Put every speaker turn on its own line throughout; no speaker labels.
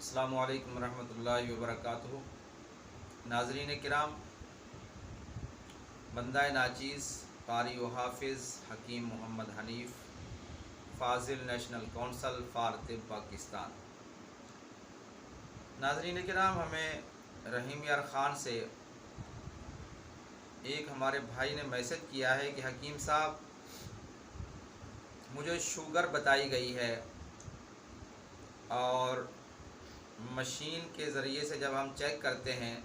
अस्सलामु अलैकुम वरहमतुल्लाहि वबरकातुहू। नाज़रीन किराम, बंदा नाचीज़ कारी व हाफिज़ हकीम Mohammad Hanif, Fazil national council far तिब Pakistan. नाज़रीन किराम, हमें रहीम यार ख़ान से एक हमारे भाई ने मैसेज किया है कि हकीम साहब, मुझे शुगर बताई गई है और मशीन के ज़रिए से जब हम चेक करते हैं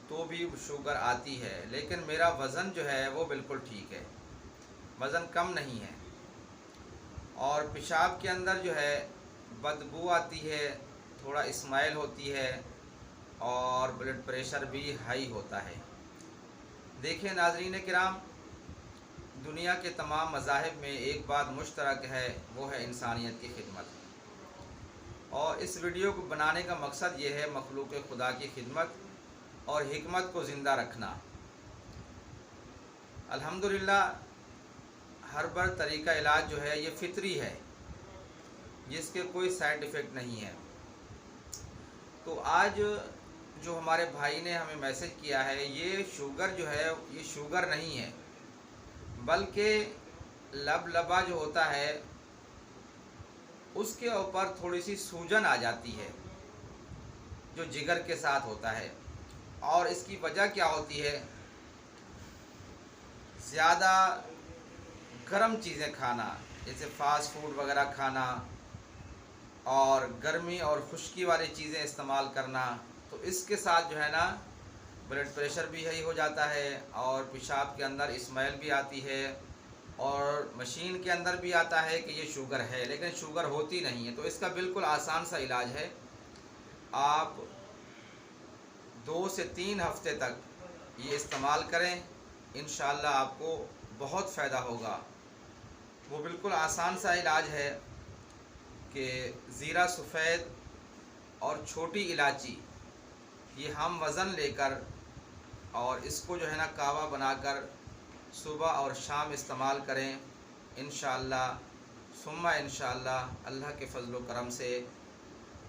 तो भी शुगर आती है, लेकिन मेरा वज़न जो है वो बिल्कुल ठीक है, वज़न कम नहीं है और पेशाब के अंदर जो है बदबू आती है, थोड़ा स्माइल होती है और ब्लड प्रेशर भी हाई होता है। देखिए नाज़रीन किराम, दुनिया के तमाम मज़ाहिब में एक बात मुश्तरक है, वो है इंसानियत की खिदमत। और इस वीडियो को बनाने का मकसद ये है मखलूक खुदा की खिदमत और हिकमत को ज़िंदा रखना। अल्हम्दुलिल्लाह, हर्बल तरीका इलाज जो है ये फितरी है, जिसके कोई साइड इफ़ेक्ट नहीं है। तो आज जो हमारे भाई ने हमें मैसेज किया है, ये शुगर जो है ये शुगर नहीं है, बल्कि लबलबा जो होता है उसके ऊपर थोड़ी सी सूजन आ जाती है, जो जिगर के साथ होता है। और इसकी वजह क्या होती है? ज़्यादा गर्म चीज़ें खाना, जैसे फ़ास्ट फूड वगैरह खाना और गर्मी और खुश्की वाली चीज़ें इस्तेमाल करना, तो इसके साथ जो है ना ब्लड प्रेशर भी हाई हो जाता है और पेशाब के अंदर स्मेल भी आती है और मशीन के अंदर भी आता है कि ये शुगर है, लेकिन शुगर होती नहीं है। तो इसका बिल्कुल आसान सा इलाज है। आप 2 से 3 हफ्ते तक ये इस्तेमाल करें, इंशाअल्लाह आपको बहुत फ़ायदा होगा। वो बिल्कुल आसान सा इलाज है कि ज़ीरा सफ़ेद और छोटी इलायची, ये हम वज़न लेकर और इसको जो है ना कावा बनाकर सुबह और शाम इस्तेमाल करें। इंशाअल्लाह सुम्मा इंशाअल्लाह अल्लाह के फ़ज़ल व करम से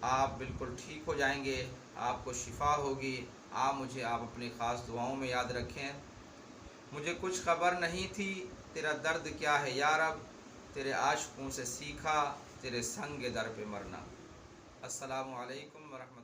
आप बिल्कुल ठीक हो जाएंगे, आपको शिफा होगी। आप अपनी ख़ास दुआओं में याद रखें। मुझे कुछ ख़बर नहीं थी, तेरा दर्द क्या है या रब, तेरे आशिकों से सीखा, तेरे संग दर पे मरना। अस्सलामु अलैकुम वरहमतुल्लाह।